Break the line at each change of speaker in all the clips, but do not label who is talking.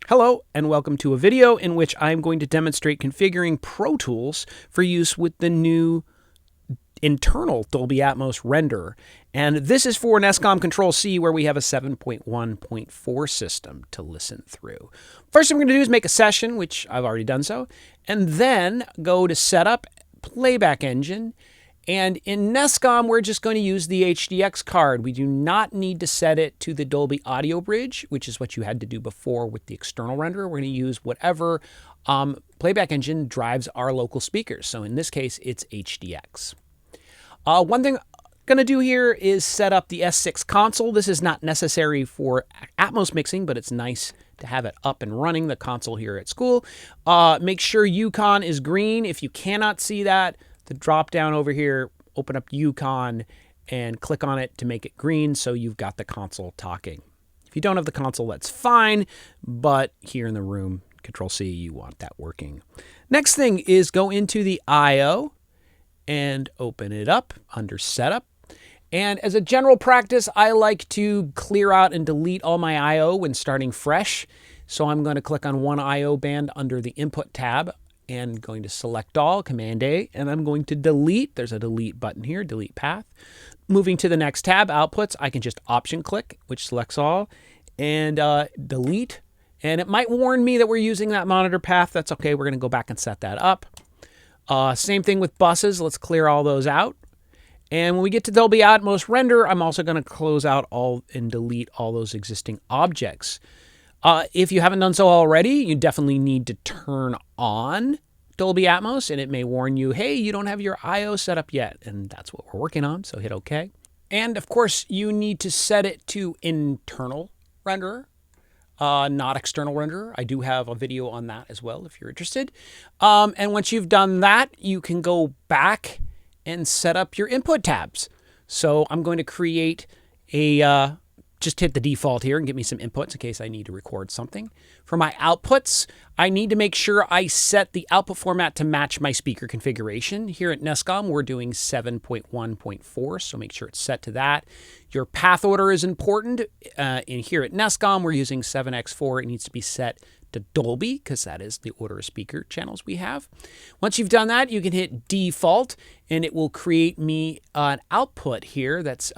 Hello and welcome to a video in which I'm going to demonstrate configuring Pro Tools for use with the new internal Dolby Atmos renderer. And this is for an SCOM Control-C where we have a 7.1.4 system to listen through. First thing we're going to do is make a session, which I've already done so, and then go to Setup, Playback Engine, and in NESCOM, we're just going to use the HDX card. We do not need to set it to the Dolby Audio Bridge, which is what you had to do before with the external renderer. We're going to use whatever playback engine drives our local speakers. So in this case, it's HDX. One thing I'm going to do here is set up the S6 console. This is not necessary for Atmos mixing, but it's nice to have it up and running, the console here at school. Make sure Yukon is green. If you cannot see that, the drop down over here, open up Yukon and click on it to make it green so you've got the console talking. If you don't have the console, that's fine, but here in the room, Control-C, you want that working. Next thing is go into the I/O and open it up under Setup. And as a general practice, I like to clear out and delete all my I/O when starting fresh. So I'm going to click on one I/O band under the Input tab and going to select all, Command A, and I'm going to delete. There's a delete button here, delete path. Moving to the next tab, outputs, I can just option click, which selects all, and delete. And it might warn me that we're using that monitor path. That's okay, we're gonna go back and set that up. Same thing with buses, let's clear all those out. And when we get to Dolby Atmos render, I'm also gonna close out all and delete all those existing objects. If you haven't done so already, you definitely need to turn on Dolby Atmos, and it may warn you, hey, you don't have your I/O set up yet, and that's what we're working on, so hit OK. And of course, you need to set it to internal renderer, not external renderer. I do have a video on that as well if you're interested. And once you've done that, you can go back and set up your input tabs. So I'm going to create a just hit the default here and give me some inputs in case I need to record something. For my outputs, I need to make sure I set the output format to match my speaker configuration. Here at NESCOM, we're doing 7.1.4, so make sure it's set to that. Your path order is important. In here at NESCOM, we're using 7x4. It needs to be set to Dolby because that is the order of speaker channels we have. Once you've done that, you can hit default and it will create me an output here that's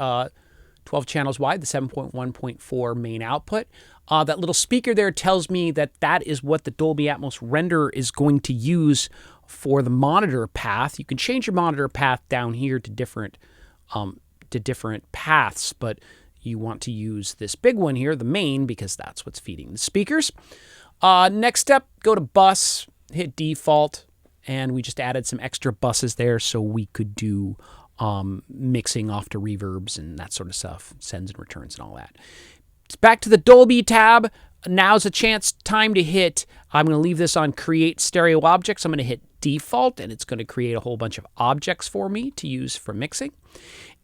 12 channels wide, the 7.1.4 main output. That little speaker there tells me that that is what the Dolby Atmos renderer is going to use for the monitor path. You can change your monitor path down here to different paths, but you want to use this big one here, the main, because that's what's feeding the speakers. Next step, go to bus, hit default, and we just added some extra buses there so we could do mixing off to reverbs and that sort of stuff, sends and returns and all that. It's back to the Dolby tab. Now's a time to hit, I'm going to leave this on create stereo objects. I'm going to hit default and it's going to create a whole bunch of objects for me to use for mixing.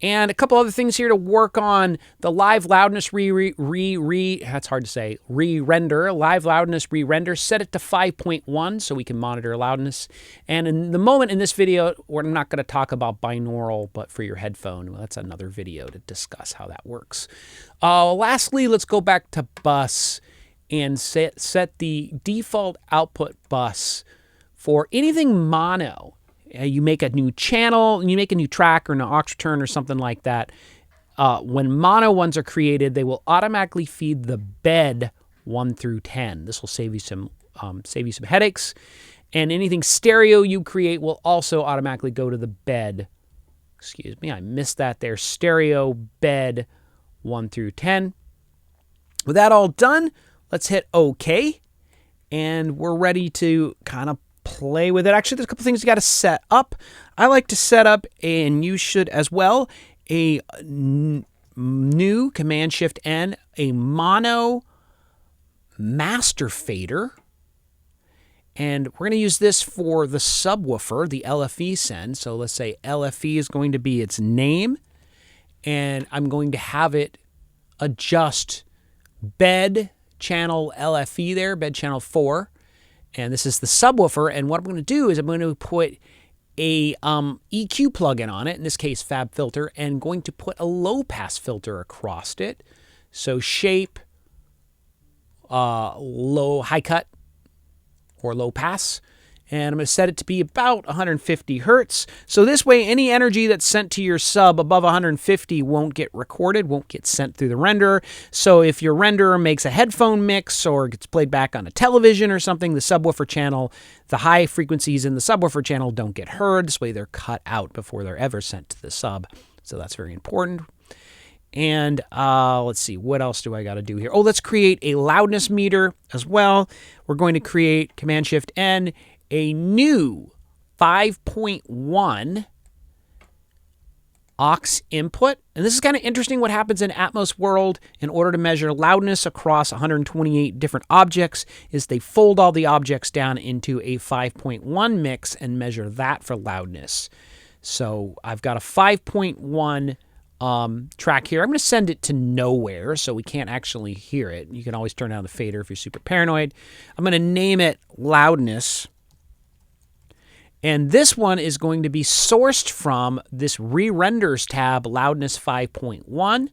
And a couple other things here to work on. The live loudness that's hard to say, re-render, live loudness re-render, set it to 5.1 so we can monitor loudness. And in the moment in this video, we're not going to talk about binaural, but for your headphone, well, that's another video to discuss how that works. Lastly, let's go back to bus and set the default output bus for anything mono. You make a new channel, you make a new track or an aux return or something like that. When mono ones are created, they will automatically feed the bed 1 through 10. This will save you some headaches. And anything stereo you create will also automatically go to the bed. Excuse me, I missed that there. Stereo bed 1 through 10. With that all done, let's hit OK. And we're ready to kind of play with it. Actually, there's a couple things you got to set up. I like to set up, and you should as well, a new Command-Shift-N, a mono master fader. And we're going to use this for the subwoofer, the LFE send. So let's say LFE is going to be its name, and I'm going to have it adjust bed channel LFE there, bed channel 4. And this is the subwoofer, and what I'm going to do is I'm going to put a EQ plugin on it, in this case FabFilter, and going to put a low-pass filter across it. So shape, low high cut or low pass. And I'm going to set it to be about 150 hertz. So this way, any energy that's sent to your sub above 150 won't get recorded, won't get sent through the renderer. So if your renderer makes a headphone mix or gets played back on a television or something, the subwoofer channel, the high frequencies in the subwoofer channel don't get heard. This way they're cut out before they're ever sent to the sub. So that's very important. And let's see, what else do I got to do here? Oh, let's create a loudness meter as well. We're going to create Command-Shift-N, a new 5.1 aux input. And this is kind of interesting what happens in Atmos world in order to measure loudness across 128 different objects is they fold all the objects down into a 5.1 mix and measure that for loudness. So I've got a 5.1 track here. I'm going to send it to nowhere so we can't actually hear it. You can always turn down the fader if you're super paranoid. I'm going to name it loudness. And this one is going to be sourced from this re-renders tab, loudness 5.1.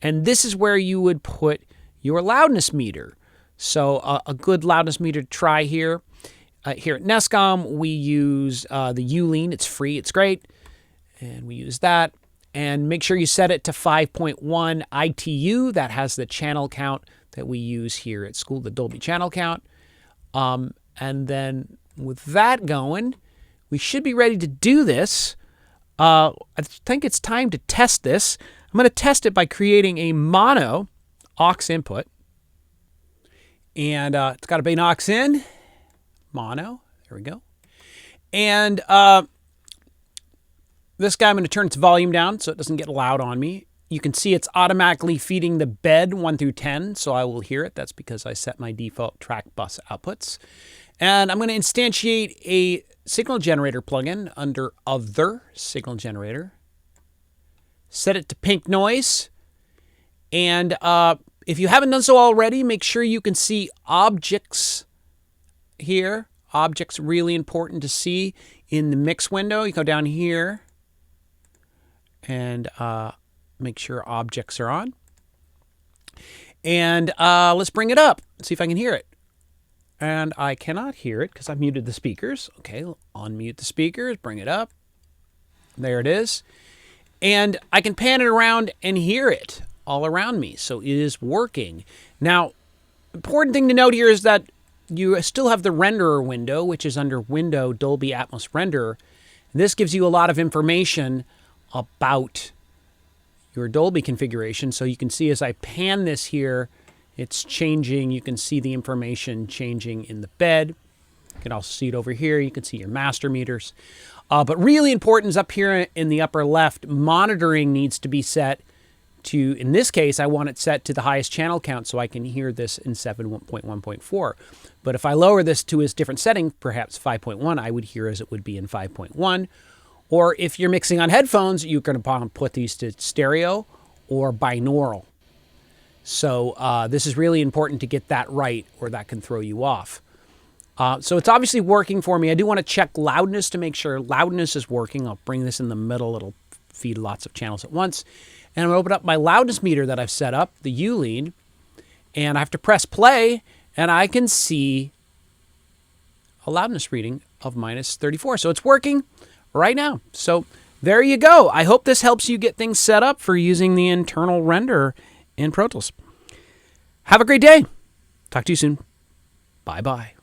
And this is where you would put your loudness meter. So a good loudness meter to try here. Here at Nescom, we use the U-Lean. It's free. It's great. And we use that. And make sure you set it to 5.1 ITU. That has the channel count that we use here at school, the Dolby channel count. And then with that going, we should be ready to do this. I think it's time to test this. I'm going to test it by creating a mono aux input. And it's got to be an aux in. Mono. There we go. And this guy, I'm going to turn its volume down so it doesn't get loud on me. You can see it's automatically feeding the bed 1 through 10, so I will hear it. That's because I set my default track bus outputs. And I'm going to instantiate a signal generator plugin under Other Signal Generator. Set it to pink noise. And if you haven't done so already, make sure you can see objects here. Objects really important to see in the mix window. You go down here and make sure objects are on. And let's bring it up. See if I can hear it. And I cannot hear it because I muted the speakers. Okay, unmute the speakers, bring it up. There it is. And I can pan it around and hear it all around me. So it is working. Now, important thing to note here is that you still have the renderer window, which is under Window Dolby Atmos Renderer. This gives you a lot of information about your Dolby configuration. So you can see as I pan this here, it's changing. You can see the information changing in the bed. You can also see it over here. You can see your master meters. But really important is up here in the upper left, monitoring needs to be set to, in this case, I want it set to the highest channel count so I can hear this in 7.1.4. But if I lower this to a different setting, perhaps 5.1, I would hear as it would be in 5.1. Or if you're mixing on headphones, you're going to put these to stereo or binaural. So this is really important to get that right, or that can throw you off. So it's obviously working for me. I do want to check loudness to make sure loudness is working. I'll bring this in the middle. It'll feed lots of channels at once. And I'm going to open up my loudness meter that I've set up, the U-Lean, and I have to press play, and I can see a loudness reading of -34. So it's working right now. So there you go. I hope this helps you get things set up for using the internal renderer in Pro Tools. Have a great day. Talk to you soon. Bye-bye.